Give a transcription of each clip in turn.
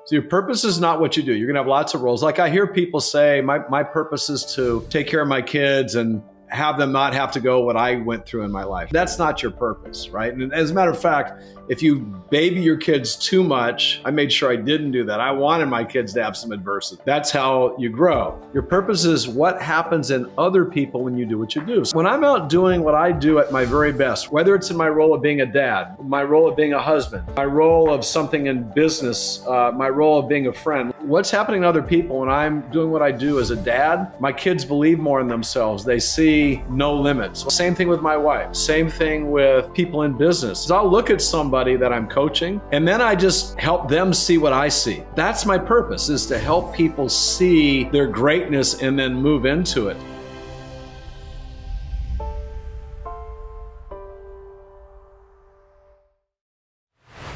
So your purpose is not what you do. You're going to have lots of roles. Like I hear people say, my purpose is to take care of my kids and have them not have to go what I went through in my life. That's not your purpose, right? And as a matter of fact, if you baby your kids too much, I made sure I didn't do that. I wanted my kids to have some adversity. That's how you grow. Your purpose is what happens in other people when you do what you do. So when I'm out doing what I do at my very best, whether it's in my role of being a dad, my role of being a husband, my role of something in business, my role of being a friend, what's happening to other people when I'm doing what I do as a dad, my kids believe more in themselves. They see no limits. Same thing with my wife. Same thing with people in business. I'll look at somebody that I'm coaching, and then I just help them see what I see. That's my purpose, is to help people see their greatness and then move into it.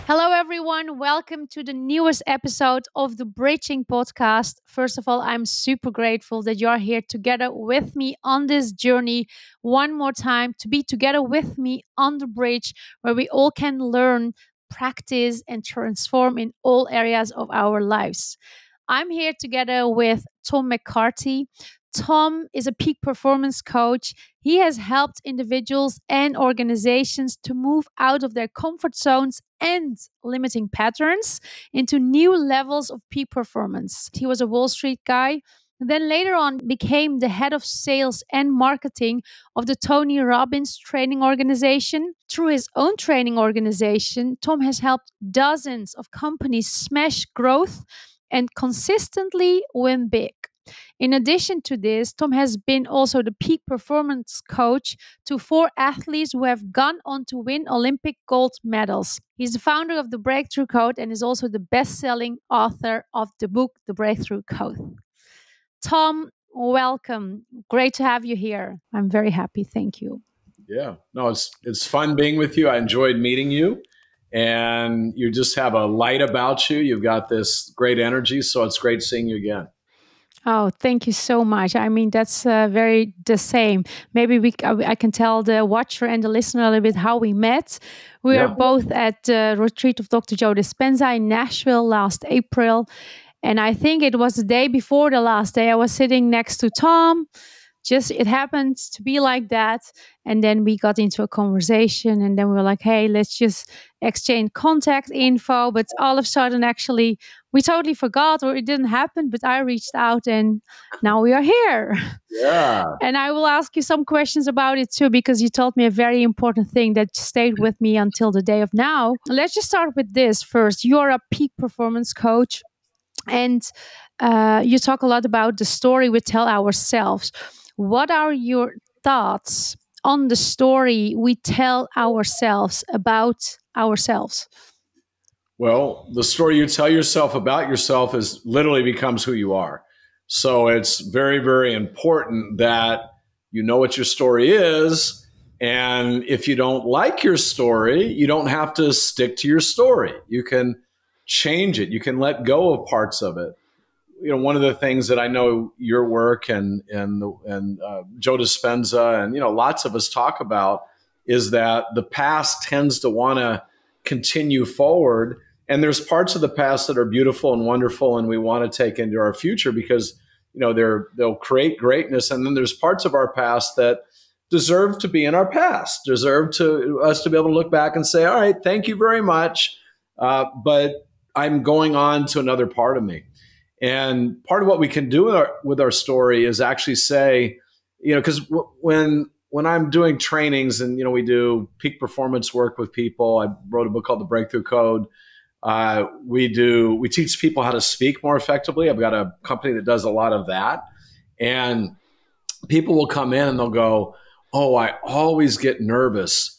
Hello, everyone. Welcome to the newest episode of the Bridging Podcast. First of all, I'm super grateful that you're here together with me on this journey one more time, to be together with me on the bridge where we all can learn, practice, and transform in all areas of our lives. I'm here together with Tom McCarthy. Tom is a peak performance coach. He has helped individuals and organizations to move out of their comfort zones and limiting patterns into new levels of peak performance. He was a Wallstreet guy, then later on became the head of sales and marketing of the Tony Robbins training organization. Through his own training organization, Tom has helped dozens of companies smash growth and consistently win big. In addition to this, Tom has been also the peak performance coach to 4 athletes who have gone on to win Olympic gold medals. He's the founder of the Breakthrough Code and is also the best-selling author of the book, The Breakthrough Code. Tom, welcome. Great to have you here. I'm very happy. Thank you. Yeah, no, it's fun being with you. I enjoyed meeting you, and you just have a light about you. You've got this great energy, so it's great seeing you again. Oh, thank you so much. I mean, that's very the same. Maybe I can tell the watcher and the listener a little bit how we met. We are both at the retreat of Dr. Joe Dispenza in Nashville last April. And I think it was the day before the last day. I was sitting next to Tom. Just it happened to be like that. And then we got into a conversation, and then we were like, hey, let's just exchange contact info. But all of a sudden, actually, we totally forgot, or it didn't happen, but I reached out and now we are here. Yeah. And I will ask you some questions about it too, because you told me a very important thing that stayed with me until the day of now. Let's just start with this first. You're a peak performance coach, and you talk a lot about the story we tell ourselves. What are your thoughts on the story we tell ourselves about ourselves? Well, the story you tell yourself about yourself is literally becomes who you are. So it's very, very important that you know what your story is. And if you don't like your story, you don't have to stick to your story. You can change it. You can let go of parts of it. You know, one of the things that I know your work and Joe Dispenza and, you know, lots of us talk about is that the past tends to want to continue forward. And there's parts of the past that are beautiful and wonderful and we want to take into our future because, you know, they'll create greatness. And then there's parts of our past that deserve to be in our past, deserve to us to be able to look back and say, all right, thank you very much. But I'm going on to another part of me. And part of what we can do with our story is actually say, you know, because when I'm doing trainings and, you know, we do peak performance work with people, I wrote a book called The Breakthrough Code. We teach people how to speak more effectively. I've got a company that does a lot of that. And people will come in and they'll go, oh, I always get nervous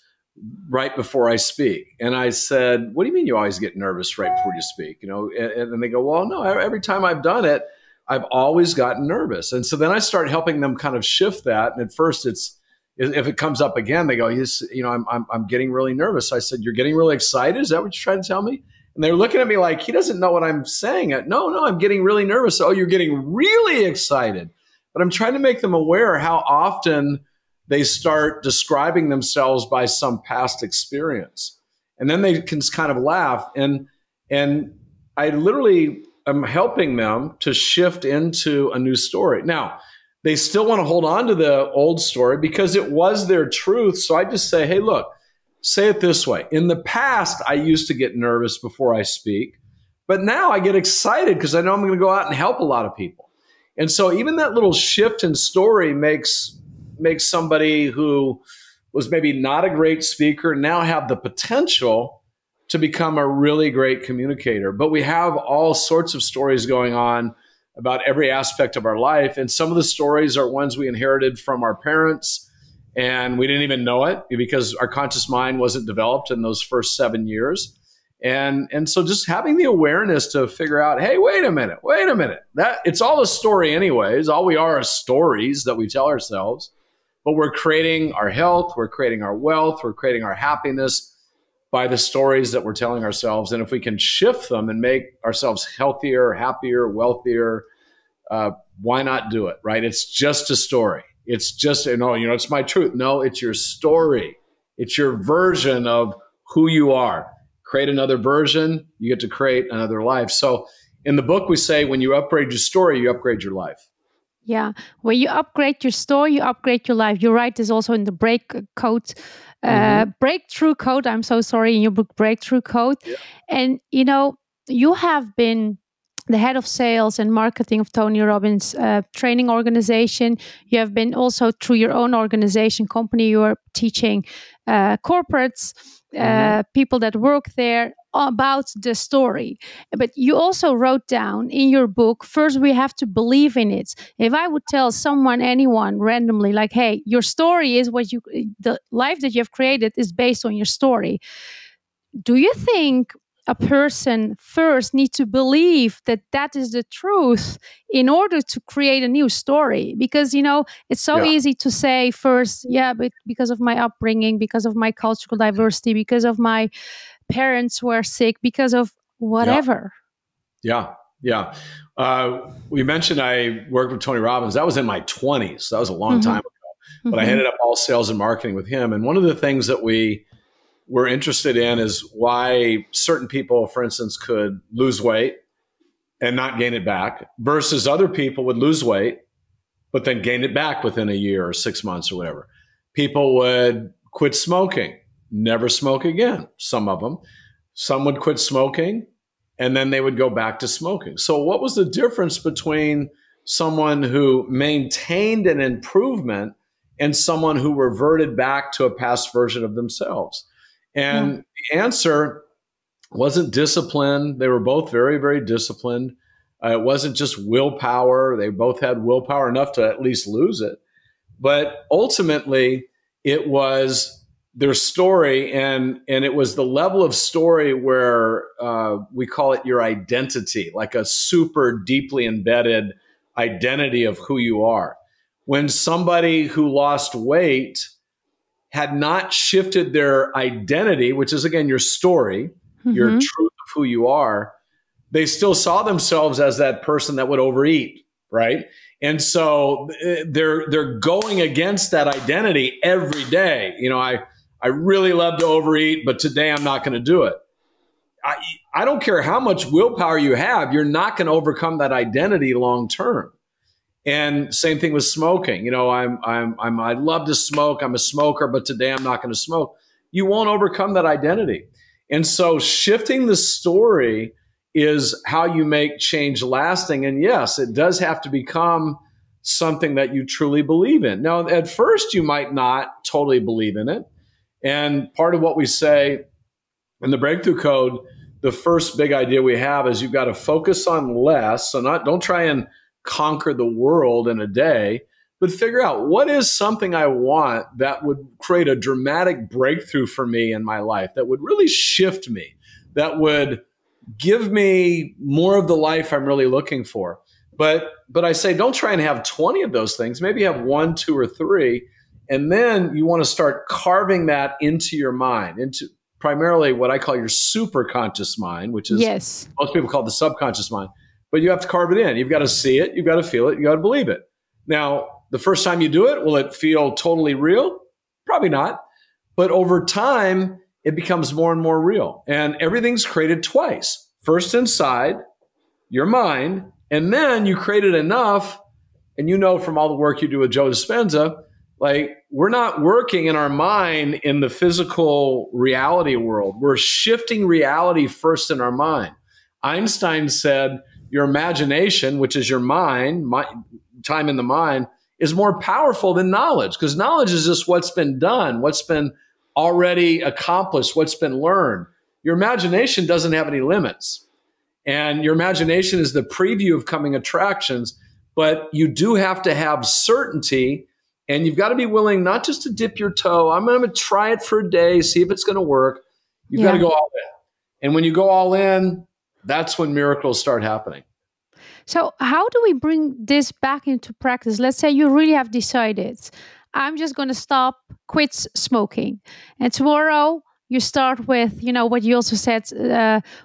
right before I speak. And I said, what do you mean you always get nervous right before you speak? You know, and then they go, well, no, every time I've done it, I've always gotten nervous. And so then I start helping them kind of shift that. And at first it's, if it comes up again, they go, you know, I'm getting really nervous. I said, you're getting really excited? Is that what you're trying to tell me? And they're looking at me like, he doesn't know what I'm saying. No, I'm getting really nervous. Oh, you're getting really excited. But I'm trying to make them aware how often they start describing themselves by some past experience. And then they can kind of laugh. And I literally am helping them to shift into a new story. Now, they still want to hold on to the old story because it was their truth. So I just say, hey, look, say it this way. In the past, I used to get nervous before I speak, but now I get excited because I know I'm going to go out and help a lot of people. And so even that little shift in story makes somebody who was maybe not a great speaker now have the potential to become a really great communicator. But we have all sorts of stories going on about every aspect of our life. And some of the stories are ones we inherited from our parents, and we didn't even know it because our conscious mind wasn't developed in those first 7 years. And so just having the awareness to figure out, hey, wait a minute, that it's all a story anyways. All we are stories that we tell ourselves, but we're creating our health, we're creating our wealth, we're creating our happiness by the stories that we're telling ourselves. And if we can shift them and make ourselves healthier, happier, wealthier, why not do it, right? It's just a story. It's just, it's my truth. No, it's your story. It's your version of who you are. Create another version, you get to create another life. So in the book, we say when you upgrade your story, you upgrade your life. Yeah. When you upgrade your story, you upgrade your life. You write this also in the Breakthrough Code. I'm so sorry, in your book, Breakthrough Code. Yeah. And, you have been the head of sales and marketing of Tony Robbins training organization. You have been also through your own organization, company, you are teaching corporates, people that work there about the story. But you also wrote down in your book, first we have to believe in it. If I would tell anyone randomly, like, hey, your story is the life that you have created is based on your story. Do you think a person first needs to believe that is the truth in order to create a new story? Because, it's so easy to say first, but because of my upbringing, because of my cultural diversity, because of my parents who are sick, because of whatever. Yeah. We mentioned I worked with Tony Robbins. That was in my 20s. That was a long time ago. But I headed up all sales and marketing with him. And one of the things that we're interested in is why certain people, for instance, could lose weight and not gain it back versus other people would lose weight, but then gain it back within a year or 6 months or whatever. People would quit smoking, never smoke again. Some of them. Some would quit smoking and then they would go back to smoking. So what was the difference between someone who maintained an improvement and someone who reverted back to a past version of themselves? And the answer wasn't discipline. They were both very, very disciplined. It wasn't just willpower. They both had willpower enough to at least lose it. But ultimately, it was their story, and it was the level of story where we call it your identity, like a super deeply embedded identity of who you are. When somebody who lost weight had not shifted their identity, which is, again, your story, your truth of who you are, they still saw themselves as that person that would overeat, right? And so they're going against that identity every day. I really love to overeat, but today I'm not going to do it. I don't care how much willpower you have, you're not going to overcome that identity long term. And same thing with smoking. I love to smoke. I'm a smoker, but today I'm not going to smoke. You won't overcome that identity. And so shifting the story is how you make change lasting. And yes, it does have to become something that you truly believe in. Now, at first, you might not totally believe in it. And part of what we say in the Breakthrough Code, the first big idea we have is you've got to focus on less. So don't try and conquer the world in a day, but figure out what is something I want that would create a dramatic breakthrough for me in my life, that would really shift me, that would give me more of the life I'm really looking for. But I say, don't try and have 20 of those things. Maybe have 1, 2, or 3. And then you want to start carving that into your mind, into primarily what I call your superconscious mind, which is most people call it the subconscious mind. But you have to carve it in. You've got to see it. You've got to feel it. You've got to believe it. Now, the first time you do it, will it feel totally real? Probably not. But over time, it becomes more and more real. And everything's created twice. first inside your mind, and then you create it enough. And you know from all the work you do with Joe Dispenza, like we're not working in our mind in the physical reality world. We're shifting reality first in our mind. Einstein said your imagination, which is your mind, time in the mind, is more powerful than knowledge, because knowledge is just what's been done, what's been already accomplished, what's been learned. Your imagination doesn't have any limits. And your imagination is the preview of coming attractions. But you do have to have certainty, and you've got to be willing not just to dip your toe. I'm going to try it for a day, see if it's going to work. You've got to go all in. And when you go all in, that's when miracles start happening. So how do we bring this back into practice? Let's say you really have decided, I'm just going to quit smoking. And tomorrow you start with, what you also said,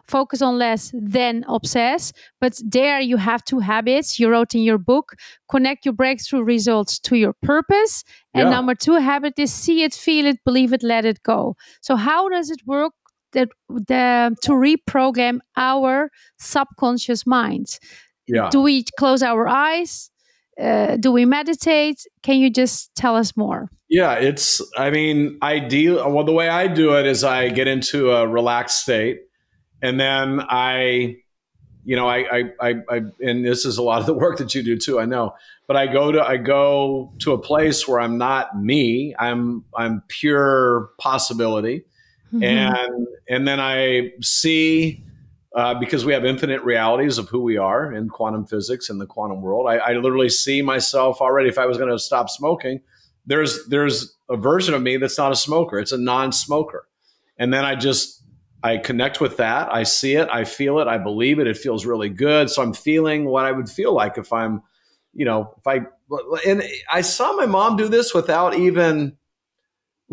focus on less, then obsess. But there you have 2 habits you wrote in your book. Connect your breakthrough results to your purpose. And number 2 habit is see it, feel it, believe it, let it go. So how does it work to reprogram our subconscious minds? Yeah. Do we close our eyes? Do we meditate? Can you just tell us more? Yeah, the way I do it is I get into a relaxed state, and then I and this is a lot of the work that you do too, I know, but I go to a place where I'm not me, I'm pure possibility. Mm-hmm. And then I see, because we have infinite realities of who we are in quantum physics and the quantum world, I literally see myself already. If I was going to stop smoking, there's a version of me that's not a smoker. It's a non-smoker. And then I connect with that. I see it. I feel it. I believe it. It feels really good. So I'm feeling what I would feel like if I'm, and I saw my mom do this without even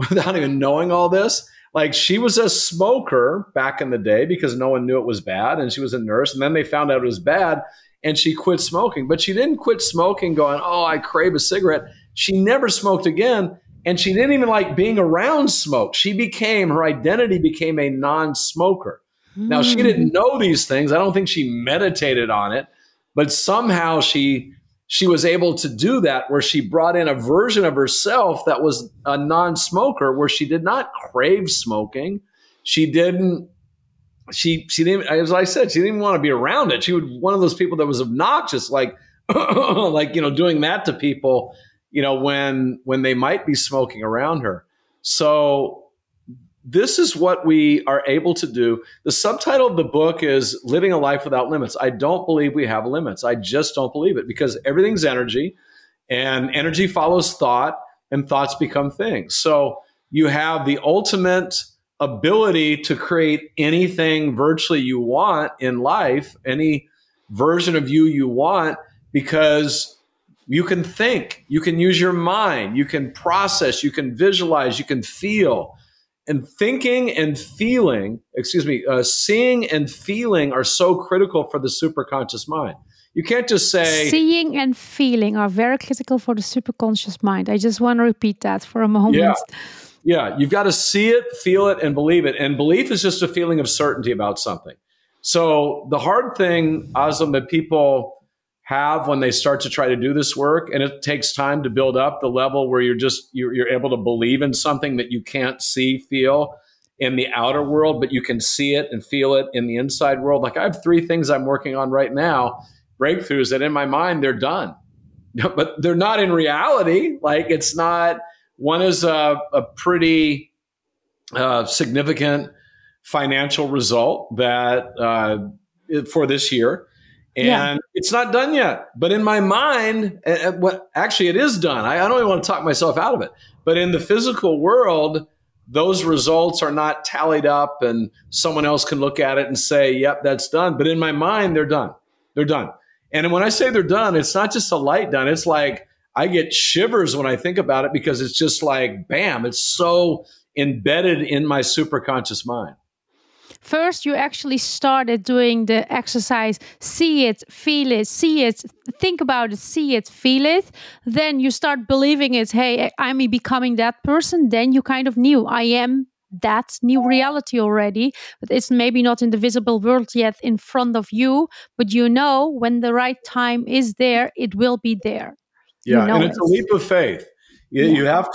knowing all this. Like, she was a smoker back in the day because no one knew it was bad, and she was a nurse, and then they found out it was bad, and she quit smoking. But she didn't quit smoking going, oh, I crave a cigarette. She never smoked again, and she didn't even like being around smoke. Her identity became a non-smoker. Now, she didn't know these things. I don't think she meditated on it, but somehow she was able to do that, where she brought in a version of herself that was a non-smoker, where she did not crave smoking. She didn't, as I said, she didn't even want to be around it. She was one of those people that was obnoxious, like, doing that to people, when they might be smoking around her. So this is what we are able to do. The subtitle of the book is Living a Life Without Limits. I don't believe we have limits. I just don't believe it, because everything's energy, and energy follows thought, and thoughts become things. So you have the ultimate ability to create anything virtually you want in life, any version of you want, because you can think, you can use your mind, you can process, you can visualize, you can feel. And thinking and feeling, seeing and feeling are so critical for the superconscious mind. You can't just say... Seeing and feeling are very critical for the superconscious mind. I just want to repeat that for a moment. Yeah, you've got to see it, feel it, and believe it. And belief is just a feeling of certainty about something. So the hard thing, Özlem, that people have when they start to try to do this work, and it takes time to build up the level where you're able to believe in something that you can't see, feel in the outer world, but you can see it and feel it in the inside world. Like, I have 3 things I'm working on right now, breakthroughs, that in my mind they're done, but they're not in reality. Like, it's not. One is a pretty significant financial result that for this year. And it's not done yet. But in my mind, actually it is done. I don't even want to talk myself out of it. But in the physical world, those results are not tallied up, and someone else can look at it and say, yep, that's done. But in my mind, they're done. They're done. And when I say they're done, it's not just a light done. It's like I get shivers when I think about it, because it's just like, bam, it's so embedded in my superconscious mind. First, you actually started doing the exercise, see it, feel it, see it, think about it, see it, feel it. Then you start believing it. Hey, I'm becoming that person. Then you kind of knew I am that new reality already, but it's maybe not in the visible world yet in front of you, but you know when the right time is there, it will be there. Yeah, and know it's it. a leap of faith. You have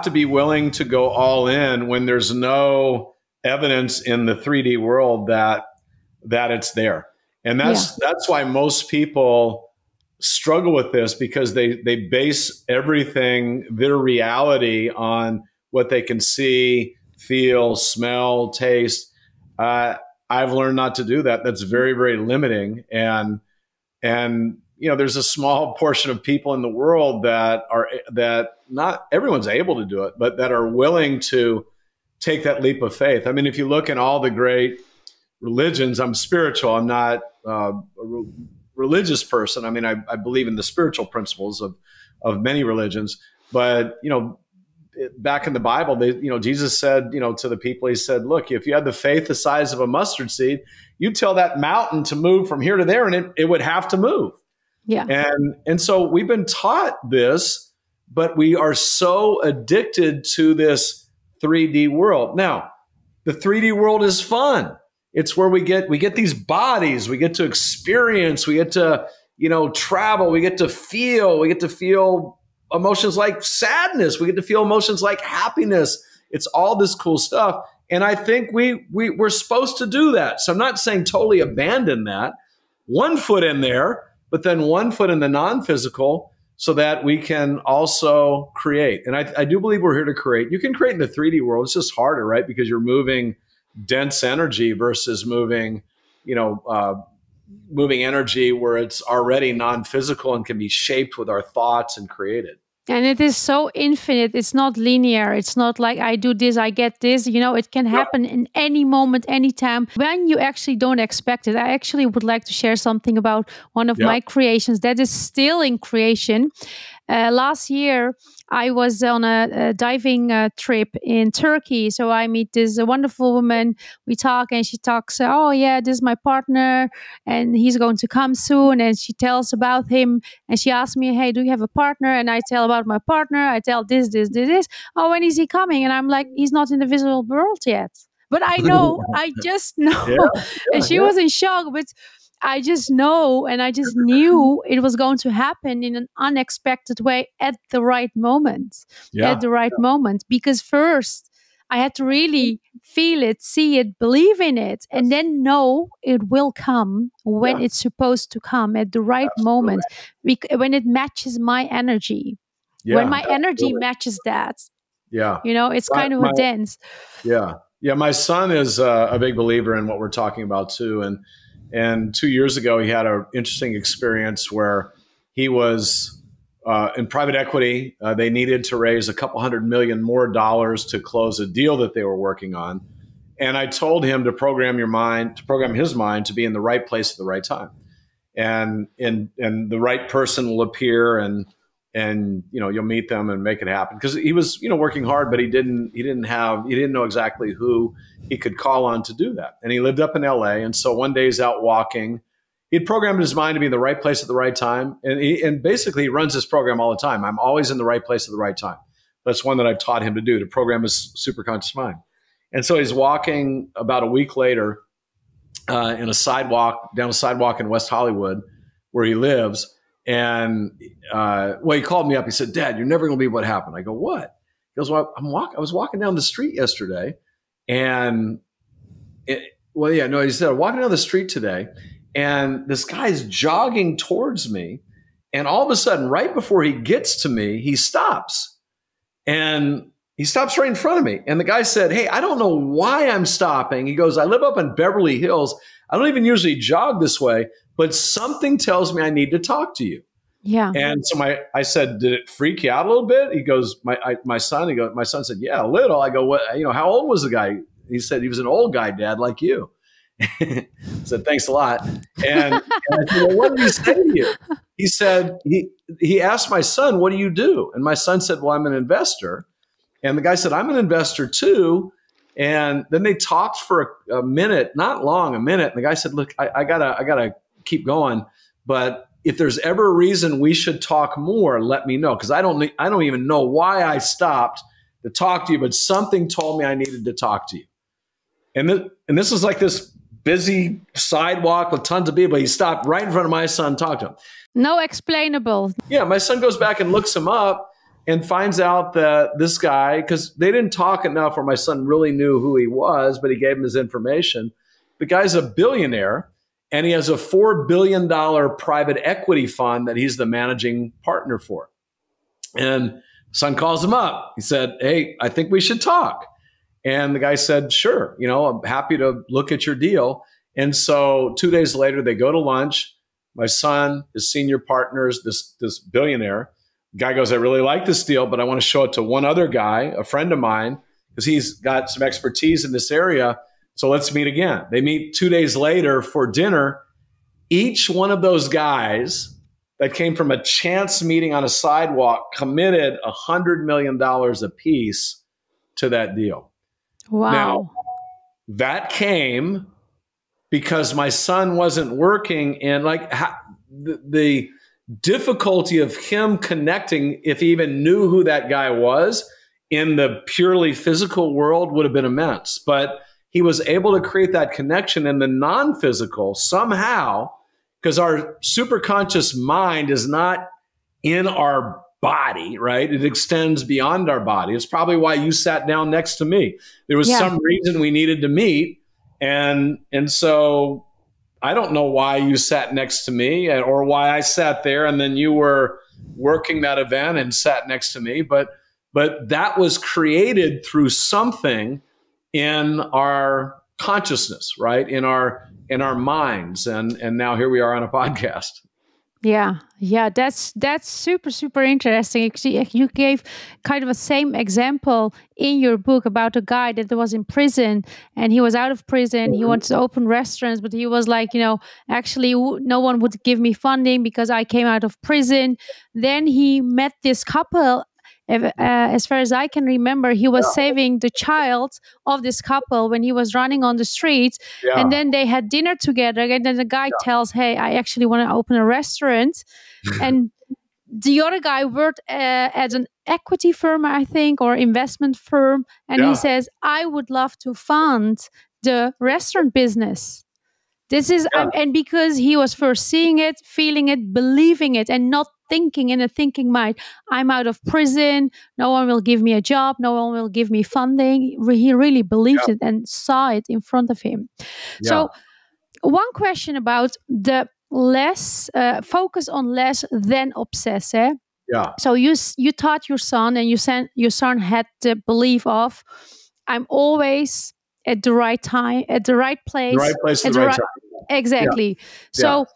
to be willing to go all in when there's no evidence in the 3D world that it's there. And that's why most people struggle with this, because they base everything, their reality, on what they can see, feel, smell, taste. I've learned not to do that. That's very, very limiting. And there's a small portion of people in the world that not everyone's able to do it, but that are willing to take that leap of faith. I mean, if you look in all the great religions, I'm spiritual. I'm not a religious person. I mean, I believe in the spiritual principles of many religions, but back in the Bible, Jesus said, to the people, he said, look, if you had the faith the size of a mustard seed, you tell that mountain to move from here to there, and it would have to move. Yeah. And so we've been taught this, but we are so addicted to this 3D world. Now, the 3D world is fun. It's where we get these bodies, we get to experience, we get to, travel, we get to feel emotions like sadness, we get to feel emotions like happiness. It's all this cool stuff. And I think we're supposed to do that. So I'm not saying totally abandon that. One foot in there, but then one foot in the non-physical, so that we can also create. And I do believe we're here to create. You can create in the 3D world. It's just harder, right? Because you're moving dense energy versus moving energy where it's already non-physical and can be shaped with our thoughts and created. And it is so infinite. It's not linear. It's not like I do this, I get this. It can happen in any moment, anytime, when you actually don't expect it. I actually would like to share something about one of my creations that is still in creation. Last year, I was on a diving trip in Turkey. So I meet this wonderful woman. We talk and she talks, oh yeah, this is my partner and he's going to come soon. And she tells about him and she asks me, hey, do you have a partner? And I tell about my partner. I tell this. Oh, when is he coming? And I'm like, he's not in the visible world yet. But I know, I just know. And she was in shock, but I just know, and I just knew it was going to happen in an unexpected way at the right moment. At the right moment. Because first, I had to really feel it, see it, believe in it, and then know it will come when it's supposed to come at the right moment, when it matches my energy. When my energy matches that. It's kind of a dance. Yeah, my son is a big believer in what we're talking about too. And 2 years ago, he had an interesting experience where he was in private equity. They needed to raise a couple $100 million more to close a deal that they were working on. And I told him to program his mind to be in the right place at the right time. And the right person will appear and you'll meet them and make it happen. Because he was, working hard, but he didn't know exactly who he could call on to do that. And he lived up in LA. And so one day he's out walking. He'd programmed his mind to be in the right place at the right time. And basically he runs this program all the time. I'm always in the right place at the right time. That's one that I've taught him to do, to program his superconscious mind. And so he's walking about a week later down a sidewalk in West Hollywood where he lives. And he called me up. He said, Dad, you're never going to believe what happened. I go, what? He goes, well, I was walking down the street yesterday. And he said, I'm walking down the street today. And this guy's jogging towards me. And all of a sudden, right before he gets to me, he stops. And he stops right in front of me. And the guy said, hey, I don't know why I'm stopping. He goes, I live up in Beverly Hills. I don't even usually jog this way, but something tells me I need to talk to you. Yeah. And so I said, did it freak you out a little bit? He goes, my son said, yeah, a little. I go, what, how old was the guy? He said, he was an old guy, Dad, like you. I said, thanks a lot. And I said, well, what did he say to you? He said, he asked my son, what do you do? And my son said, well, I'm an investor. And the guy said, I'm an investor too. And then they talked for a minute, not long, a minute. And the guy said, look, I gotta keep going. But if there's ever a reason we should talk more, let me know. Because I don't even know why I stopped. to talk to you, but something told me I needed to talk to you. And this was like this busy sidewalk with tons of people. He stopped right in front of my son, talked to him. No explainable. Yeah, my son goes back and looks him up and finds out that this guy, because they didn't talk enough where my son really knew who he was, but he gave him his information. The guy's a billionaire, and he has a $4 billion private equity fund that he's the managing partner for. And son calls him up. He said, hey, I think we should talk. And the guy said, sure, I'm happy to look at your deal. And so 2 days later, they go to lunch. My son, his senior partners, this billionaire, the guy goes, I really like this deal, but I want to show it to one other guy, a friend of mine, because he's got some expertise in this area. So let's meet again. They meet 2 days later for dinner. Each one of those guys that came from a chance meeting on a sidewalk committed $100 million apiece to that deal. Wow. Now, that came because my son wasn't working, and the difficulty of him connecting, if he even knew who that guy was, in the purely physical world would have been immense. But he was able to create that connection in the non-physical somehow, because our superconscious mind is not in our body, right? It extends beyond our body. It's probably why you sat down next to me. There was some reason we needed to meet. And so I don't know why you sat next to me or why I sat there and then you were working that event and sat next to me. But that was created through something in our consciousness, right? In our minds. And now here we are on a podcast. Yeah, that's super, super interesting. You gave kind of a same example in your book about a guy that was in prison, and he was out of prison. He wanted to open restaurants, but he was like, actually no one would give me funding because I came out of prison. Then he met this couple. As far as I can remember, he was saving the child of this couple when he was running on the streets. Yeah. And then they had dinner together. And then the guy tells, hey, I actually want to open a restaurant. And the other guy worked at an equity firm, I think, or investment firm. And he says, I would love to fund the restaurant business. This is, and because he was first seeing it, feeling it, believing it, and not thinking in a thinking mind, I'm out of prison, no one will give me a job, no one will give me funding. He really believed it and saw it in front of him. So one question about the less, focus on less than obsess. So you taught your son, and your son had the belief of, I'm always at the right time, at the right place. The right place at the right time. Exactly. Yeah. So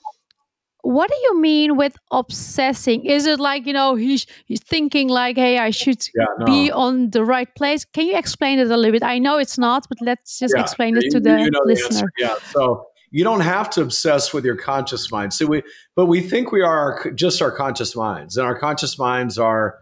what do you mean with obsessing? Is it like, he's thinking like, hey, I should be on the right place? Can you explain it a little bit? I know it's not, but let's just explain it to the listener. So you don't have to obsess with your conscious mind. But we think we are just our conscious minds. And our conscious minds are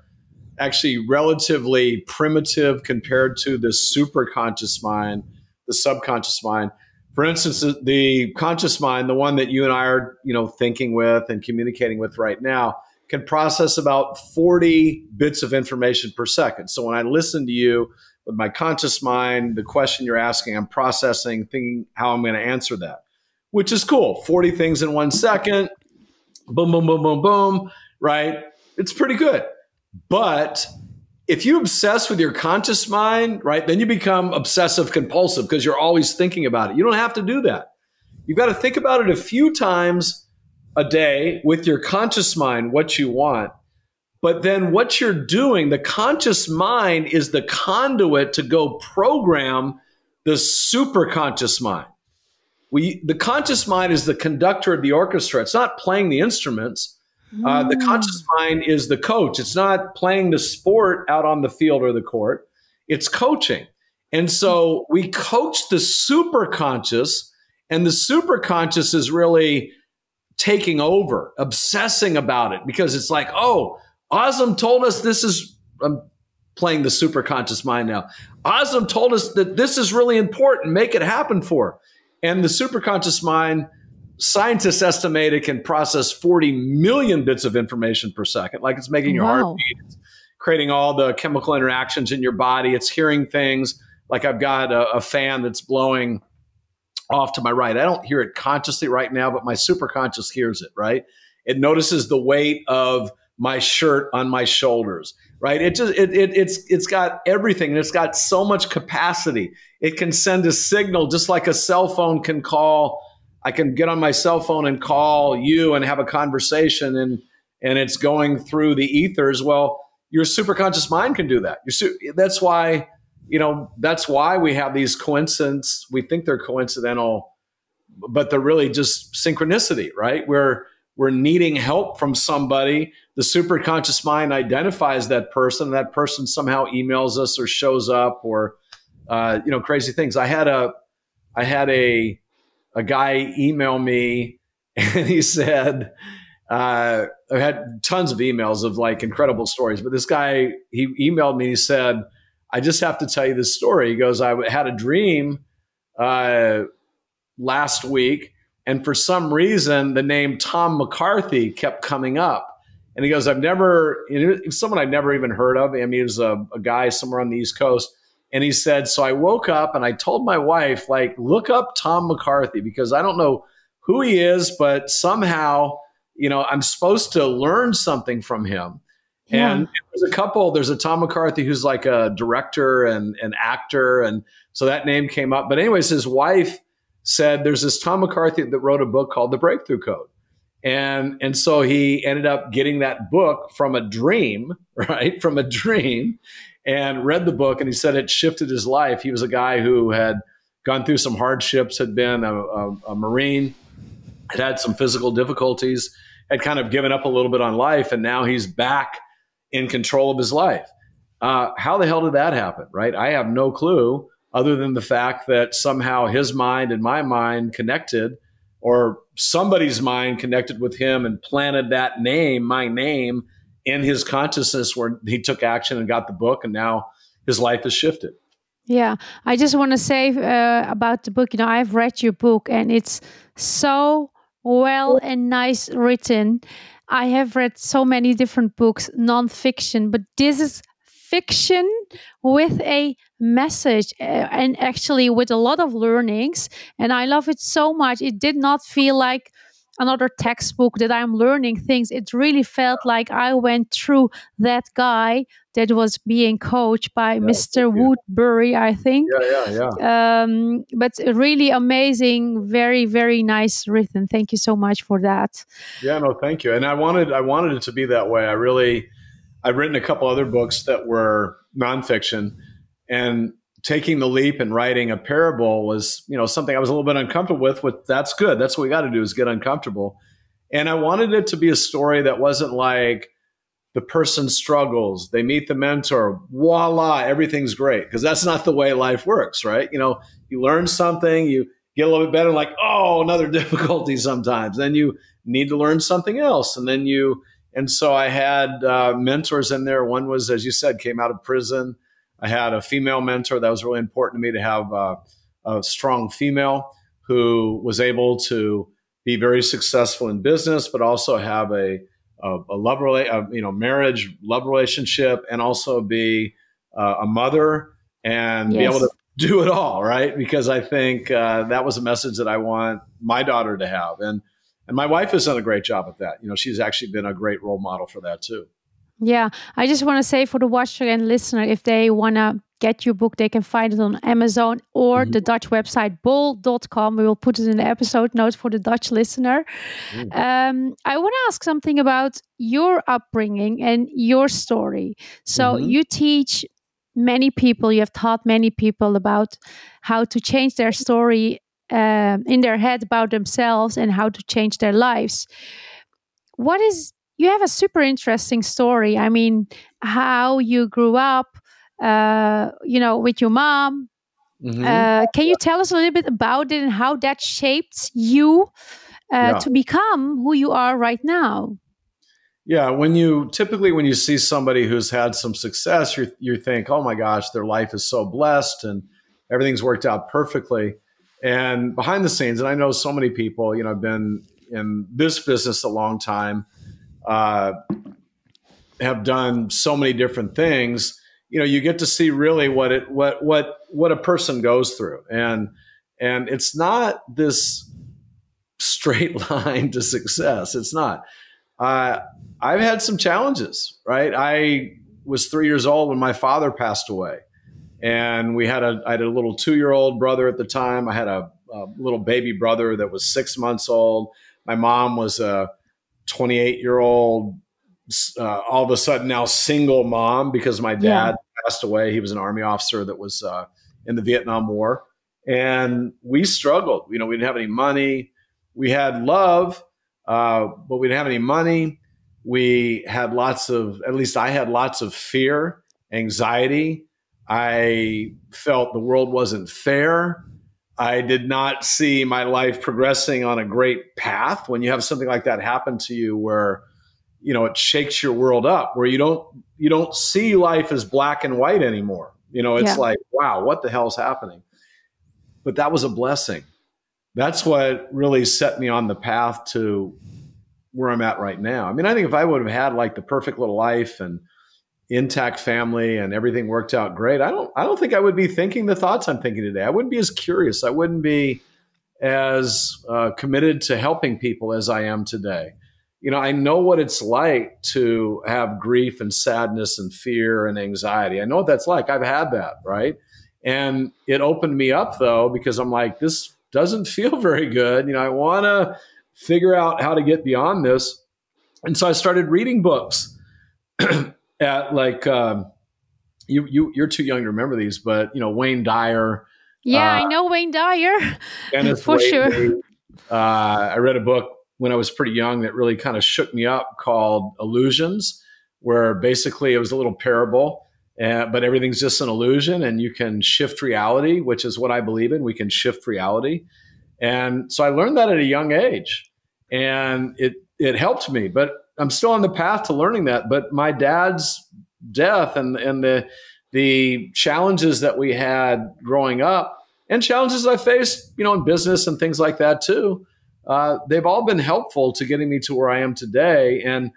actually relatively primitive compared to the superconscious mind, the subconscious mind. For instance, the conscious mind, the one that you and I are, thinking with and communicating with right now, can process about 40 bits of information per second. So when I listen to you with my conscious mind, the question you're asking, I'm processing, thinking how I'm going to answer that, which is cool. 40 things in 1 second, boom, boom, boom, boom, boom, right? It's pretty good. But if you obsess with your conscious mind, right, then you become obsessive compulsive because you're always thinking about it. You don't have to do that. You've got to think about it a few times a day with your conscious mind, what you want. But then what you're doing, the conscious mind is the conduit to go program the superconscious mind. The conscious mind is the conductor of the orchestra. It's not playing the instruments. The conscious mind is the coach. It's not playing the sport out on the field or the court. It's coaching. And so we coach the superconscious, and the superconscious is really taking over, obsessing about it, because it's like, oh, Özlem told us this is, I'm playing the superconscious mind now. Özlem told us that this is really important. Make it happen for her. And the superconscious mind, scientists estimate it can process 40 million bits of information per second, like it's making your heart beat, it's creating all the chemical interactions in your body. It's hearing things like I've got a fan that's blowing off to my right. I don't hear it consciously right now, but my superconscious hears it, right? It notices the weight of my shirt on my shoulders, right? It's got everything, and it's got so much capacity. It can send a signal just like a cell phone can call. I can get on my cell phone and call you and have a conversation, and it's going through the ethers. Well, your superconscious mind can do that. That's why, that's why we have these coincidences. We think they're coincidental, but they're really just synchronicity, right? We're needing help from somebody. The superconscious mind identifies that person. And that person somehow emails us or shows up, or crazy things. I had a guy email me, and he said, I've had tons of emails of like incredible stories, but this guy, he emailed me, he said, I just have to tell you this story. He goes, I had a dream last week, and for some reason, the name Tom McCarthy kept coming up. And he goes, someone I'd never even heard of. I mean, he was a guy somewhere on the East Coast. And he said, so I woke up and I told my wife, like, look up Tom McCarthy, because I don't know who he is, but somehow, I'm supposed to learn something from him. Yeah. And there's a Tom McCarthy who's like a director and an actor. And so that name came up. But anyways, his wife said, there's this Tom McCarthy that wrote a book called The Breakthrough Code. And so he ended up getting that book from a dream, right? From a dream, and read the book. And he said it shifted his life. He was a guy who had gone through some hardships, had been a Marine, had some physical difficulties, had kind of given up a little bit on life. And now he's back in control of his life. How the hell did that happen, right? I have no clue, other than the fact that somehow his mind and my mind connected, or somebody's mind connected with him and planted that name, my name, in his consciousness, where he took action and got the book, and now his life has shifted. Yeah, I just want to say about the book, I've read your book, and it's so well and nice written. I have read so many different books, non-fiction, but this is fiction with a message, and actually with a lot of learnings. And I love it so much. It did not feel like another textbook that I'm learning things. It really felt like I went through that guy that was being coached by Mr. Woodbury, I think. Yeah. But really amazing, very, very nice written. Thank you so much for that. Yeah, no, thank you. And I wanted it to be that way. I've written a couple other books that were nonfiction, and taking the leap and writing a parable was, something I was a little bit uncomfortable with. That's good. That's what we got to do, is get uncomfortable. And I wanted it to be a story that wasn't like the person struggles, they meet the mentor, voila, everything's great. Because that's not the way life works, right? You learn something, you get a little bit better, like, oh, another difficulty sometimes. Then you need to learn something else. And so I had mentors in there. One was, as you said, came out of prison. I had a female mentor. That was really important to me, to have a strong female who was able to be very successful in business, but also have a marriage, love relationship, and also be a mother and be able to do it all, right? Because I think that was a message that I want my daughter to have. And my wife has done a great job at that. She's actually been a great role model for that too. Yeah, I just want to say for the watcher and listener, if they want to get your book, they can find it on Amazon or the Dutch website, bol.com. We will put it in the episode notes for the Dutch listener. I want to ask something about your upbringing and your story. So you teach many people, you have taught many people about how to change their story in their head about themselves and how to change their lives. You have a super interesting story. I mean, how you grew up, with your mom. Can you tell us a little bit about it and how that shaped you to become who you are right now? Yeah, when you see somebody who's had some success, you think, oh my gosh, their life is so blessed and everything's worked out perfectly. And behind the scenes, and I know so many people, I've been in this business a long time, have done so many different things, you get to see really what a person goes through. And it's not this straight line to success. It's not. I've had some challenges, right? I was 3 years old when my father passed away. And I had a little 2-year-old brother at the time. I had a little baby brother that was 6 months old. My mom was a 28-year-old, all of a sudden now single mom because my dad passed away. He was an Army officer that was in the Vietnam War. And we struggled. We didn't have any money. We had love, but we didn't have any money. We had at least I had lots of fear, anxiety. I felt the world wasn't fair. I did not see my life progressing on a great path. When you have something like that happen to you where, it shakes your world up, where you don't see life as black and white anymore. It's like, wow, what the hell's happening? But that was a blessing. That's what really set me on the path to where I'm at right now. I mean, I think if I would have had like the perfect little life and intact family and everything worked out great, I don't think I would be thinking the thoughts I'm thinking today. I wouldn't be as curious. I wouldn't be as committed to helping people as I am today. I know what it's like to have grief and sadness and fear and anxiety. I know what that's like. I've had that, right? And it opened me up though, because I'm like, this doesn't feel very good. I want to figure out how to get beyond this. And so I started reading books at like, you're too young to remember these, but Wayne Dyer. Yeah, I know Wayne Dyer. For sure. I read a book when I was pretty young that really kind of shook me up called Illusions, where basically it was a little parable, but everything's just an illusion and you can shift reality, which is what I believe in. We can shift reality. And so I learned that at a young age and it helped me, but I'm still on the path to learning that. But my dad's death and the challenges that we had growing up and challenges I faced, in business and things like that too, they've all been helpful to getting me to where I am today. And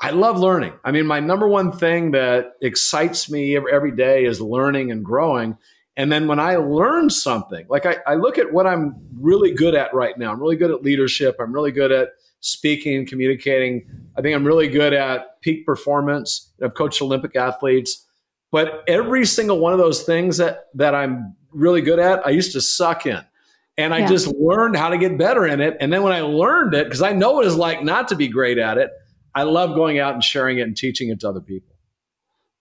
I love learning. I mean, my number one thing that excites me every day is learning and growing. And then when I learn something, like I look at what I'm really good at right now. I'm really good at leadership. I'm really good at speaking, communicating. I think I'm really good at peak performance. I've coached Olympic athletes. But every single one of those things that I'm really good at, I used to suck in. And I just learned how to get better in it. And then when I learned it, because I know what it's like not to be great at it, I love going out and sharing it and teaching it to other people.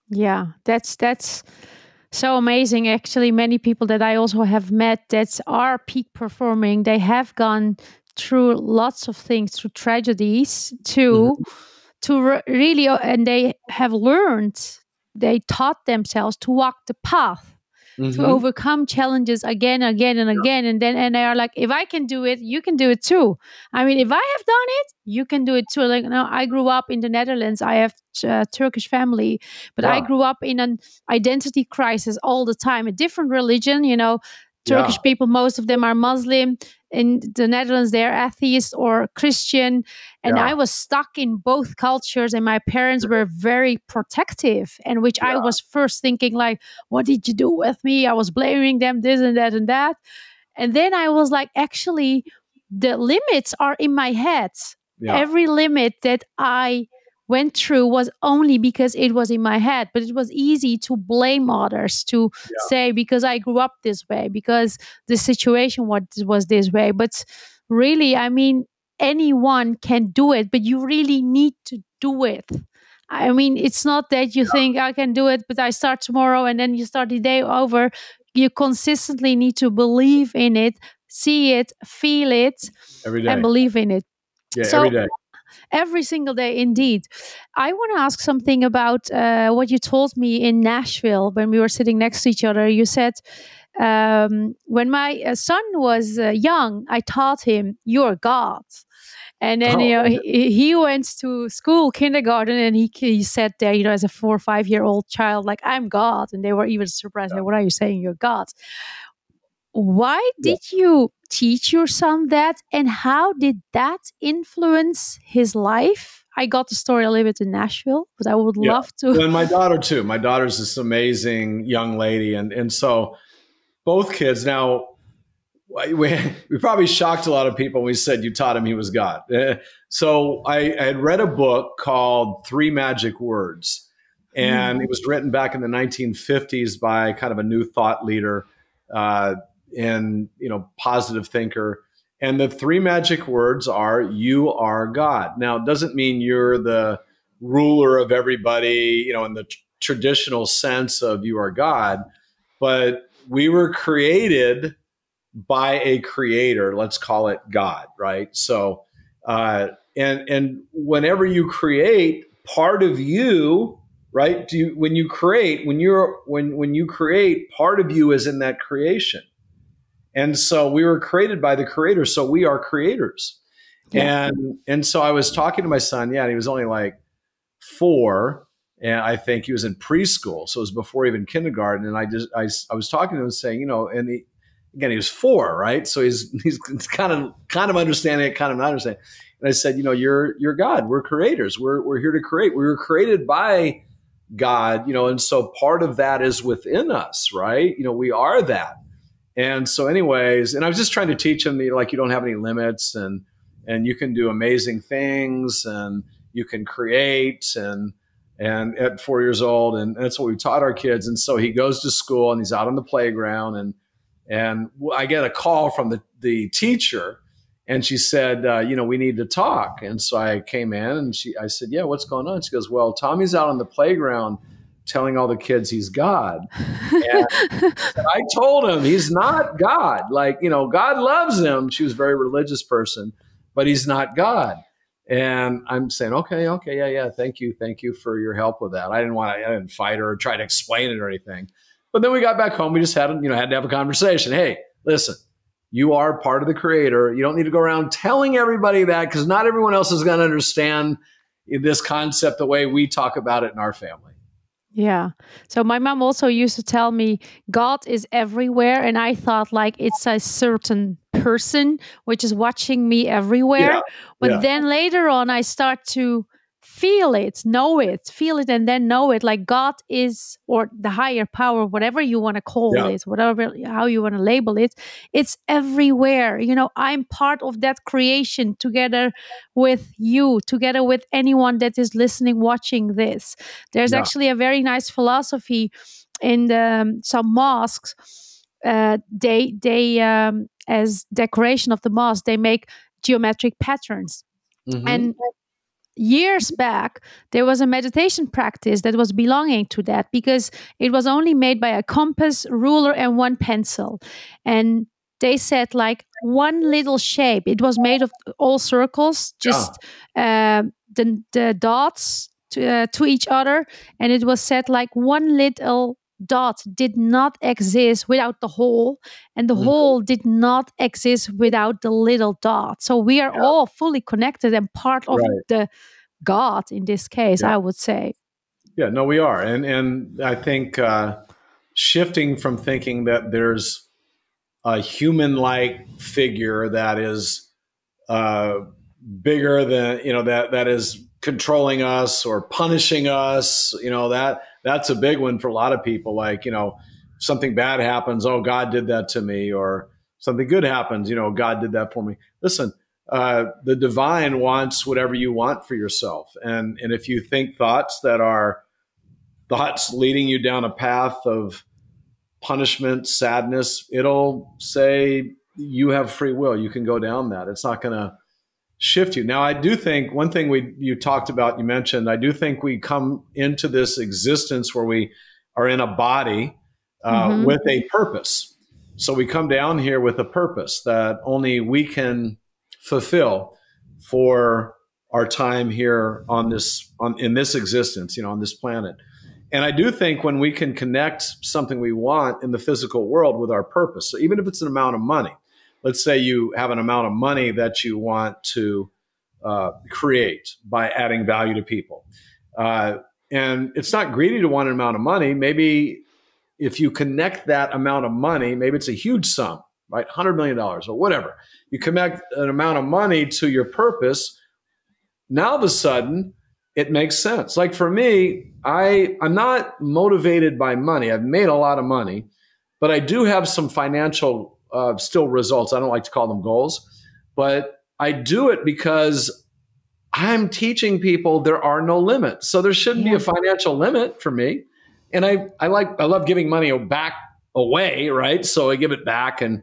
Yeah, that's so amazing. Actually, many people that I also have met that are peak performing, they have gone through lots of things, through tragedies, really, and they have learned, they taught themselves to walk the path. To overcome challenges again, and again. And they are like, if I can do it, you can do it too. I mean, if I have done it, you can do it too. Like, I grew up in the Netherlands. I have a Turkish family, but I grew up in an identity crisis all the time. A different religion, Turkish people, most of them are Muslim. In the Netherlands, they're atheist or Christian. And I was stuck in both cultures, and my parents were very protective, and which I was first thinking like, what did you do with me? I was blaming them, this and that and that. And then I was like, actually, the limits are in my head. Yeah. Every limit that I went through was only because it was in my head, but it was easy to blame others, to say, because I grew up this way, because the situation was this way. But really, I mean, anyone can do it, but you really need to do it. I mean, it's not that you think I can do it, but I start tomorrow and then you start the day over. You consistently need to believe in it, see it, feel it, every day, and believe in it. Yeah, every day. Every single day, indeed. I want to ask something about what you told me in Nashville when we were sitting next to each other. You said, when my son was young, I taught him, you're God. And then he went to school, kindergarten, and he sat there, as a 4 or 5 year old child, like, I'm God. And they were even surprised. Like, what are you saying? You're God. Why did you teach your son that, and how did that influence his life? I got the story a little bit in Nashville, but I would love to. And my daughter too. My daughter's this amazing young lady. And so both kids now, we probably shocked a lot of people when we said you taught him he was God. So I had read a book called Three Magic Words, and it was written back in the 1950s by kind of a new thought leader and positive thinker. And the three magic words are, you are God. Now, it doesn't mean you're the ruler of everybody, in the traditional sense of you are God, but we were created by a creator, let's call it God, right? So, and whenever you create, part of you, right? When you create, part of you is in that creation. And so we were created by the creator, so we are creators. Yeah. And so I was talking to my son, and he was only like 4, and I think he was in preschool, so it was before even kindergarten. And I was talking to him and saying, and he was 4, right? So he's kind of understanding it, kind of not understanding. And I said, you're God. We're creators. We're here to create. We were created by God, and so part of that is within us, right? We are that. And so anyways, and I was just trying to teach him, you don't have any limits, and you can do amazing things, and you can create, and at 4 years old, and that's what we taught our kids. And so he goes to school, and he's out on the playground, and I get a call from the teacher, and she said, we need to talk. And so I came in, and I said, yeah, what's going on? She goes, well, Tommy's out on the playground telling all the kids he's God. And I told him he's not God. God loves him. She was a very religious person, but he's not God. And I'm saying, okay, yeah, thank you for your help with that. I didn't fight her or try to explain it or anything. But then we got back home. We just had to have a conversation. Hey, listen, you are part of the creator. You don't need to go around telling everybody that, because not everyone else is going to understand this concept the way we talk about it in our family. Yeah. So my mom also used to tell me God is everywhere. And I thought it's a certain person which is watching me everywhere. But then later on, I start to feel it, feel it, and then know it. God is, or the higher power, whatever you want to call it, how you want to label it, it's everywhere. I'm part of that creation together with you, together with anyone that is listening, watching this. There's actually a very nice philosophy in some mosques. They as decoration of the mosque, they make geometric patterns. And years back, there was a meditation practice that was belonging to that, because it was only made by a compass, ruler, and one pencil. And they said one little shape. It was made of all circles, just the dots to each other. And it was said one little dot did not exist without the whole, and the whole did not exist without the little dot. So we are all fully connected and part of the God in this case, I would say. Yeah, no, we are. And I think shifting from thinking that there's a human-like figure that is bigger than, that is controlling us or punishing us, that's a big one for a lot of people. Something bad happens, oh, God did that to me, or something good happens, God did that for me. Listen, the divine wants whatever you want for yourself. And if you think thoughts that are thoughts leading you down a path of punishment, sadness, it'll say you have free will. You can go down that. It's not going to shift you. Now, I do think one thing you talked about, you mentioned, I do think we come into this existence where we are in a body with a purpose. So we come down here with a purpose that only we can fulfill for our time here in this existence, on this planet. And I do think when we can connect something we want in the physical world with our purpose, so even if it's an amount of money, let's say you have an amount of money that you want to create by adding value to people. And it's not greedy to want an amount of money. Maybe if you connect that amount of money, maybe it's a huge sum, right? $100 million or whatever. You connect an amount of money to your purpose. now all of a sudden it makes sense. Like for me, I'm not motivated by money. I've made a lot of money, but I do have some financial still results. I don't like to call them goals, but I do it because I'm teaching people there are no limits. So there shouldn't be a financial limit for me. And I love giving money back away, right? So I give it back and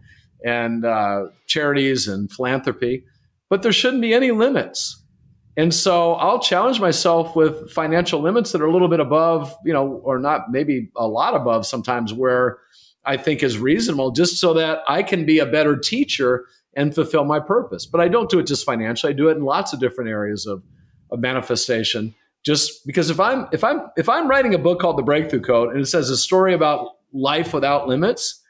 charities and philanthropy, but there shouldn't be any limits. And so I'll challenge myself with financial limits that are a little bit above, or not, maybe a lot above sometimes, where I think is reasonable, just so that I can be a better teacher and fulfill my purpose. But I don't do it just financially. I do it in lots of different areas of manifestation. Just because if I'm writing a book called The Breakthrough Code and it says a story about life without limits,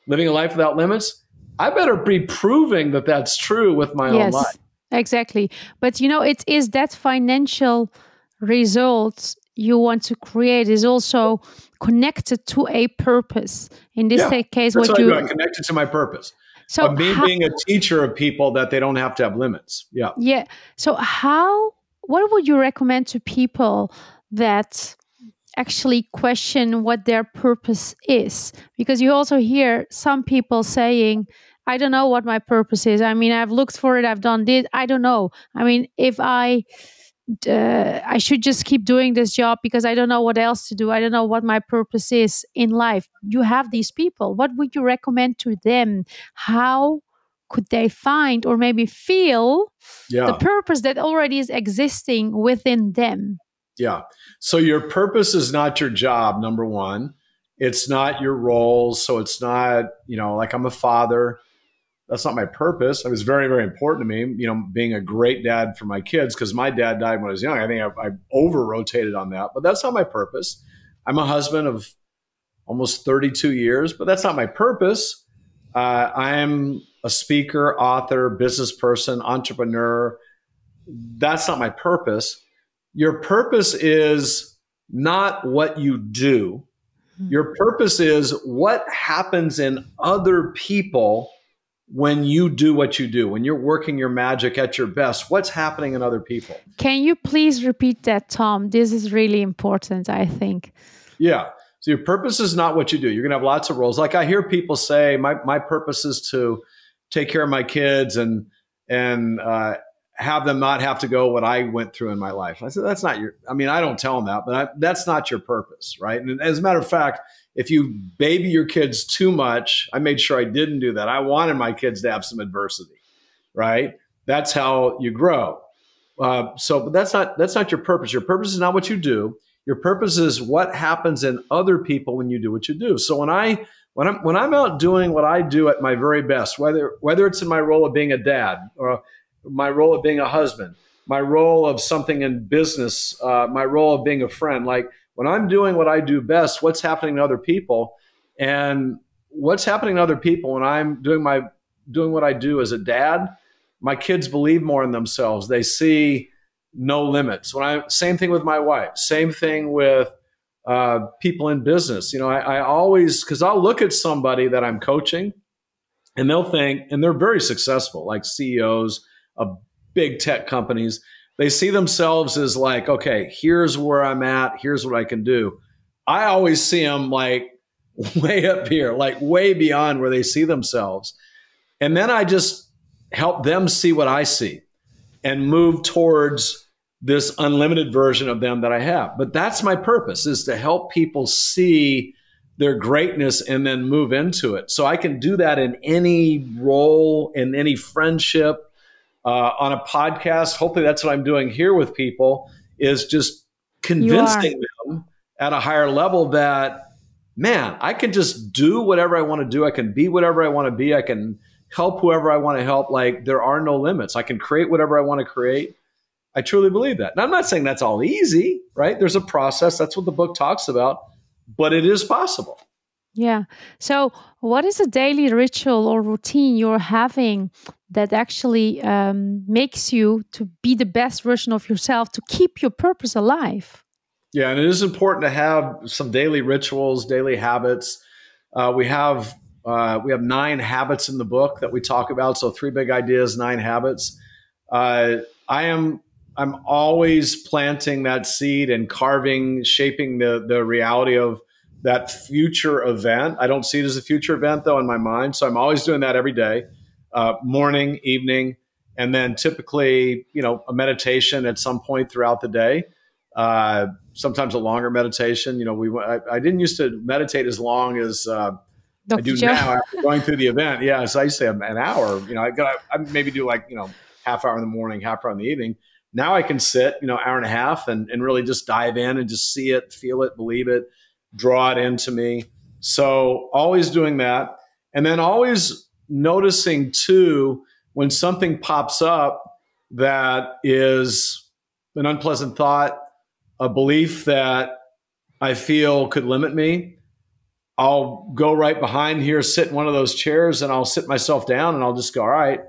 living a life without limits, I better be proving that that's true with my own life. Exactly. But it is that financial results you want to create is also connected to a purpose. In this case, that's what you are connected to my purpose. So of me being a teacher of people that they don't have to have limits. Yeah. Yeah. So what would you recommend to people that actually question what their purpose is? Because you also hear some people saying, I don't know what my purpose is. I mean, I've looked for it. I've done this. I don't know. I mean, if I should just keep doing this job because I don't know what else to do. I don't know what my purpose is in life. You have these people. What would you recommend to them? How could they find or maybe feel the purpose that already is existing within them? Yeah. So your purpose is not your job, number one. It's not your roles. So it's not, like I'm a father. That's not my purpose. It was very, very important to me, being a great dad for my kids, because my dad died when I was young. I think I over-rotated on that, but that's not my purpose. I'm a husband of almost 32 years, but that's not my purpose. I'm a speaker, author, business person, entrepreneur. That's not my purpose. Your purpose is not what you do. Your purpose is what happens in other people when you do what you do, when you're working your magic at your best. What's happening in other people? Can you please repeat that, Tom? This is really important, I think. Yeah. So your purpose is not what you do. You're going to have lots of roles. Like I hear people say, my purpose is to take care of my kids and have them not have to go what I went through in my life. I said, that's not I don't tell them that, but that's not your purpose, right? And as a matter of fact, if you baby your kids too much, I made sure I didn't do that. I wanted my kids to have some adversity, right? That's how you grow. But that's not your purpose. Your purpose is not what you do. Your purpose is what happens in other people when you do what you do. So when I'm out doing what I do at my very best, whether it's in my role of being a dad or my role of being a husband, my role of something in business, my role of being a friend, like when I'm doing what I do best, what's happening to other people, and what's happening to other people when I'm doing what I do as a dad, my kids believe more in themselves. They see no limits. Same thing with my wife, same thing with people in business. I always, because I'll look at somebody that I'm coaching and they'll think, and they're very successful, like CEOs of big tech companies. They see themselves as like, okay, here's where I'm at. Here's what I can do. I always see them like way up here, like way beyond where they see themselves. And then I just help them see what I see and move towards this unlimited version of them that I have. But that's my purpose, is to help people see their greatness and then move into it. So I can do that in any role, in any friendship, on a podcast. Hopefully that's what I'm doing here with people, is just convincing them at a higher level that, man, I can just do whatever I want to do. I can be whatever I want to be. I can help whoever I want to help. Like there are no limits. I can create whatever I want to create. I truly believe that. Now, I'm not saying that's all easy, right? There's a process. That's what the book talks about, but it is possible. Yeah. So what is a daily ritual or routine you're having that actually makes you to be the best version of yourself, to keep your purpose alive? Yeah, and it is important to have some daily rituals, daily habits. We have 9 habits in the book that we talk about. So 3 big ideas, 9 habits. I am I'm always planting that seed and shaping the reality of that future event. I don't see it as a future event though in my mind. So I'm always doing that every day, morning, evening, and then typically, a meditation at some point throughout the day. Sometimes a longer meditation. I didn't used to meditate as long as I do Joe. now after going through the event. Yeah, so I used to have an hour. I maybe do half hour in the morning, half hour in the evening. Now I can sit, hour and a half and really just dive in and just see it, feel it, believe it, draw it into me. So always doing that. And then always noticing too, when something pops up that is an unpleasant thought, a belief that I feel could limit me, I'll go right behind here, sit in one of those chairs, and I'll sit myself down and I'll just go, all right,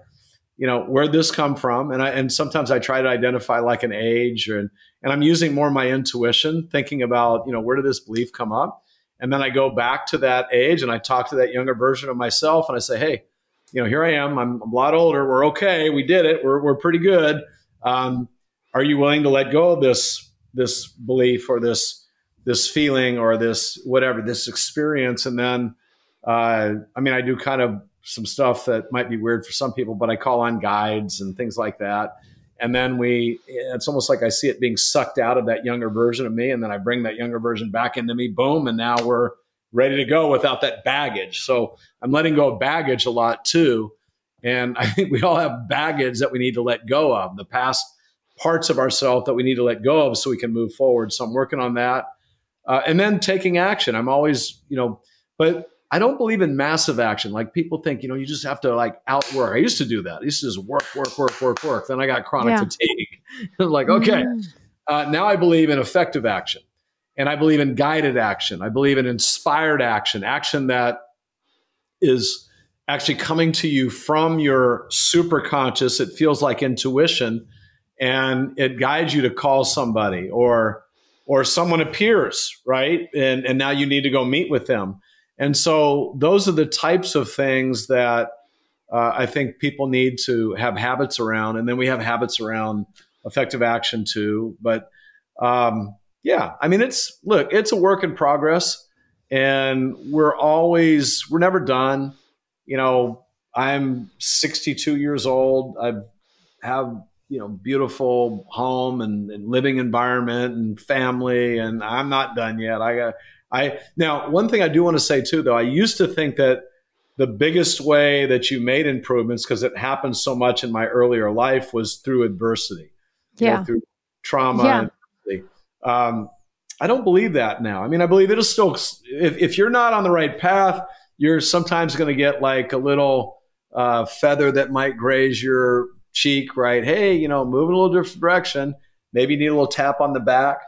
where'd this come from? And sometimes I try to identify like an age, and I'm using more of my intuition, thinking about, where did this belief come up? And then I go back to that age and I talk to that younger version of myself and I say, hey, here I am. I'm a lot older. We're okay. We did it. We're pretty good. Are you willing to let go of this belief or this feeling or this whatever, this experience? And then, I do kind of some stuff that might be weird for some people, but I call on guides and things like that. And then it's almost like I see it being sucked out of that younger version of me. And then I bring that younger version back into me, boom. And now we're ready to go without that baggage. So I'm letting go of baggage a lot too. And I think we all have baggage that we need to let go of, the past parts of ourselves that we need to let go of so we can move forward. So I'm working on that. And then taking action. I'm always, but I don't believe in massive action. Like people think, you just have to like outwork. I used to do that. I used to just work. Then I got chronic fatigue. I'm like, okay. Now I believe in effective action, and I believe in guided action. I believe in inspired action, action that is actually coming to you from your superconscious. It feels like intuition, and it guides you to call somebody or someone appears, right? And now you need to go meet with them. And so those are the types of things that I think people need to have habits around. And then we have habits around effective action too. But it's a work in progress, and we're never done. I'm 62 years old. I have, beautiful home and living environment and family, and I'm not done yet. Now, one thing I do want to say too, though, I used to think that the biggest way that you made improvements, because it happened so much in my earlier life, was through adversity, through trauma. I don't believe that now. I believe it'll still, if you're not on the right path, you're sometimes going to get like a little feather that might graze your cheek, right? Hey, moving a little different direction. Maybe you need a little tap on the back.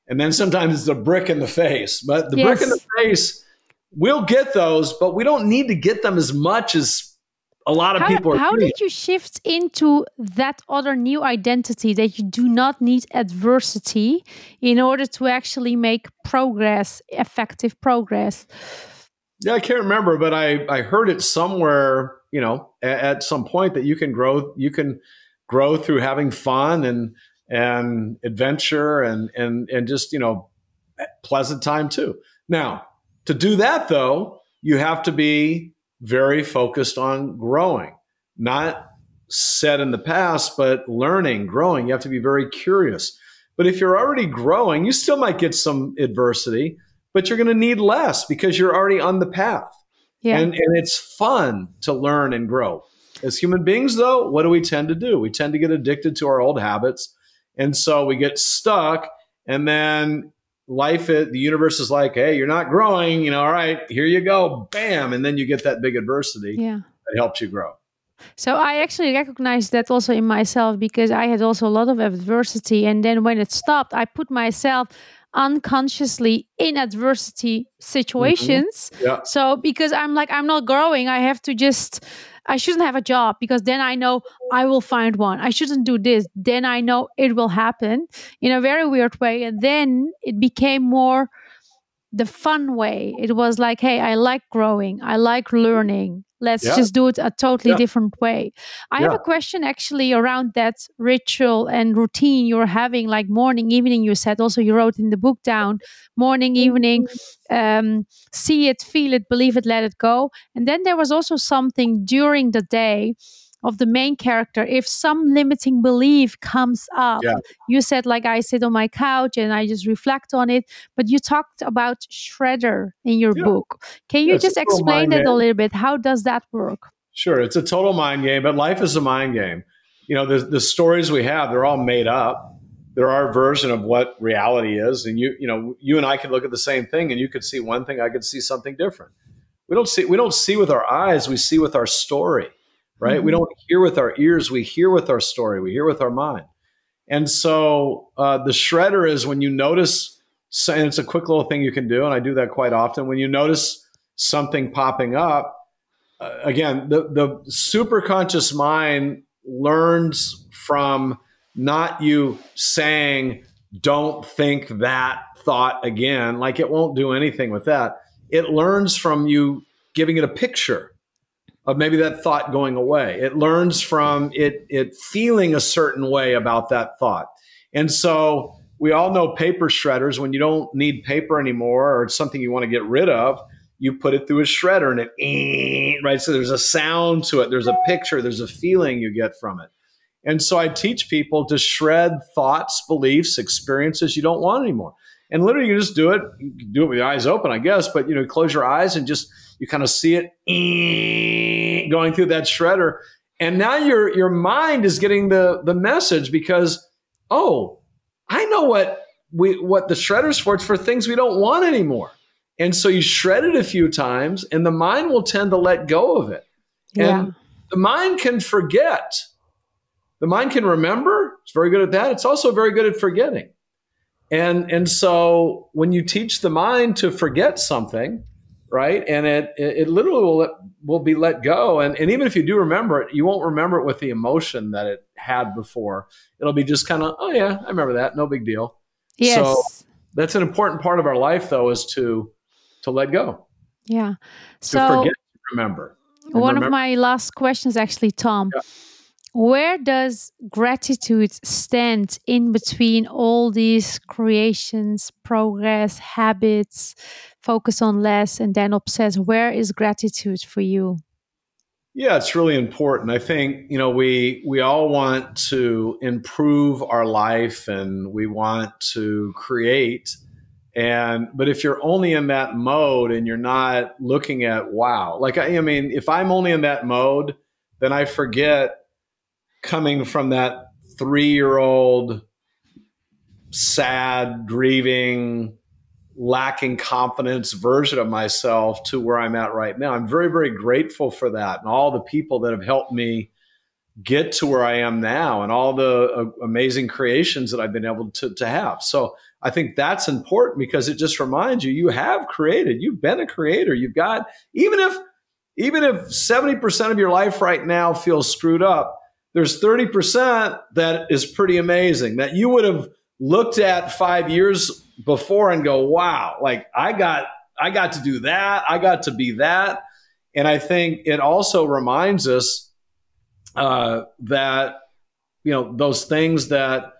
And then sometimes it's a brick in the face. But the brick in the face, we'll get those, but we don't need to get them as much as a lot of people are. How did you shift into that other new identity that you do not need adversity in order to actually make progress, effective progress? Yeah, I can't remember, but I heard it somewhere, at some point, that you can grow through having fun and adventure and just, pleasant time too. Now, to do that though, you have to be very focused on growing, not set in the past, but learning, growing. You have to be very curious. But if you're already growing, you still might get some adversity, but you're going to need less because you're already on the path. Yeah. And it's fun to learn and grow. As human beings, though, what do we tend to do? We tend to get addicted to our old habits. And so we get stuck, and then the universe is like, hey, you're not growing, all right, here you go, bam. And then you get that big adversity that helps you grow. So I actually recognize that also in myself, because I had also a lot of adversity. And then when it stopped, I put myself unconsciously in adversity situations. So because I'm like, I'm not growing, I shouldn't have a job, because then I know I will find one. I shouldn't do this. Then I know it will happen in a very weird way. And then it became more the fun way. It was like, hey, I like growing. I like learning. Let's just do it a totally different way. I have a question actually around that ritual and routine you're having, like morning, evening, you said. Also, you wrote in the book down, morning, evening, see it, feel it, believe it, let it go. And then there was also something during the day of the main character. If some limiting belief comes up, you said, like, I sit on my couch and I just reflect on it, but you talked about shredder in your book. Can you just explain that a little bit? How does that work? Sure. It's a total mind game, but life is a mind game. You know, the stories we have, they're all made up. They're our version of what reality is. And you and I could look at the same thing and you could see one thing, I could see something different. We don't see with our eyes, we see with our story. Right? We don't hear with our ears. We hear with our story. We hear with our mind. And so the shredder is when you notice, and it's a quick little thing you can do, and I do that quite often. When you notice something popping up, again, the superconscious mind learns from not you saying, don't think that thought again. Like, it won't do anything with that. It learns from you giving it a picture of maybe that thought going away. It learns from it feeling a certain way about that thought. And so we all know paper shredders. When you don't need paper anymore or it's something you want to get rid of, you put it through a shredder and it, right? So there's a sound to it. There's a picture. There's a feeling you get from it. And so I teach people to shred thoughts, beliefs, experiences you don't want anymore. And literally you just do it. You can do it with your eyes open, I guess, but close your eyes and just, you kind of see it going through that shredder. And now your mind is getting the message because, oh, I know what the shredder's for. It's for things we don't want anymore. And so you shred it a few times and the mind will tend to let go of it. Yeah. And the mind can forget. The mind can remember. It's very good at that. It's also very good at forgetting. And so when you teach the mind to forget something, right, and it literally will be let go. And even if you do remember it, you won't remember it with the emotion that it had before. It'll be just kind of, oh yeah, I remember that. No big deal. Yes. So that's an important part of our life, though, is to let go. Yeah. So to forget, to remember. One of my last questions, actually, Tom. Yeah. Where does gratitude stand in between all these creations, progress, habits, focus on less, and then obsess? Where is gratitude for you? Yeah, it's really important. I think, we all want to improve our life and we want to create. But if you're only in that mode and you're not looking at, wow, like, if I'm only in that mode, then I forget coming from that 3-year-old, sad, grieving, lacking confidence version of myself to where I'm at right now. I'm very, very grateful for that and all the people that have helped me get to where I am now and all the amazing creations that I've been able to have. So I think that's important because it just reminds you have created. You've been a creator. You've got, even if 70% of your life right now feels screwed up, there's 30% that is pretty amazing that you would have looked at 5 years before and go, wow, like I got to do that. I got to be that. And I think it also reminds us that, those things that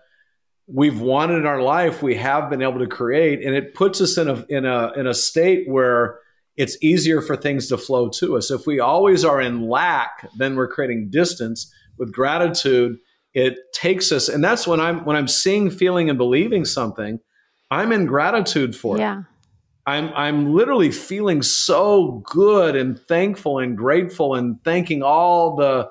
we've wanted in our life, we have been able to create. And it puts us in a state where it's easier for things to flow to us. If we always are in lack, then we're creating distance. With gratitude, it takes us, and that's when I'm seeing, feeling, and believing something, I'm in gratitude for it. Yeah. I'm literally feeling so good and thankful and grateful and thanking all the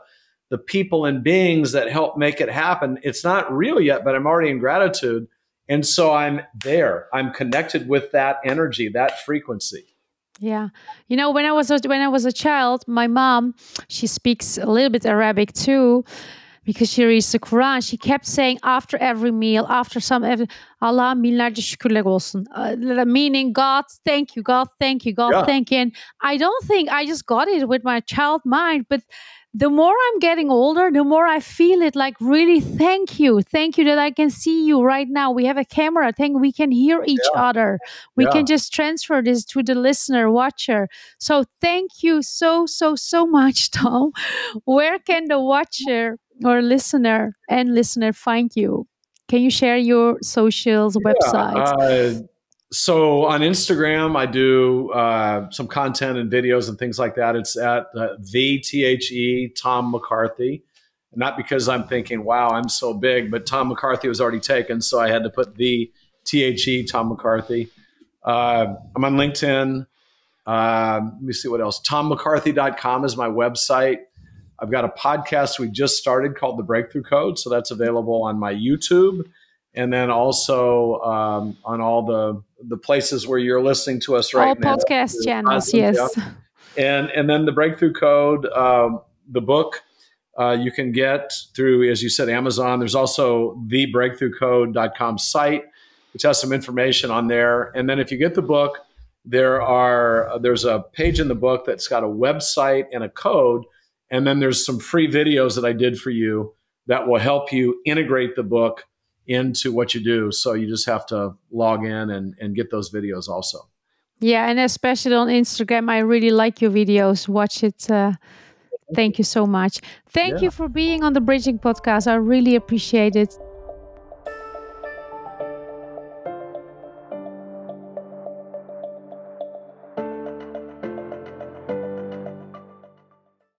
people and beings that help make it happen. It's not real yet, but I'm already in gratitude. And so I'm there. I'm connected with that energy, that frequency. Yeah. When I was a child, my mom, she speaks a little bit Arabic too, because she reads the Quran. She kept saying after every meal, Allah binlerce şükürler olsun. Meaning, God, thank you, God, thank you, God, thank you. And I don't think I just got it with my child mind, but the more I'm getting older, the more I feel it like, really, thank you. Thank you that I can see you right now. We have a camera. Thank we can hear each other. We can just transfer this to the listener, watcher. So thank you so much, Tom. Where can the watcher or listener find you? Can you share your socials, websites? So on Instagram, I do some content and videos and things like that. It's at the Tom McCarthy. Not because I'm thinking, wow, I'm so big, but Tom McCarthy was already taken, so I had to put the Tom McCarthy. I'm on LinkedIn. Let me see what else. TomMcCarthy.com is my website. I've got a podcast we just started called The Breakthrough Code, so that's available on my YouTube, and then also on all the places where you're listening to us right now. All podcast channels, yes. And then The Breakthrough Code, the book, you can get through, as you said, Amazon. There's also thebreakthroughcode.com site, which has some information on there. And then if you get the book, there's a page in the book that's got a website and a code. And then there's some free videos that I did for you that will help you integrate the book into what you do. So you just have to log in and get those videos also. Yeah, and especially on Instagram, I really like your videos. Watch it. Thank you so much. Thank you for being on the Bridging Podcast. I really appreciate it.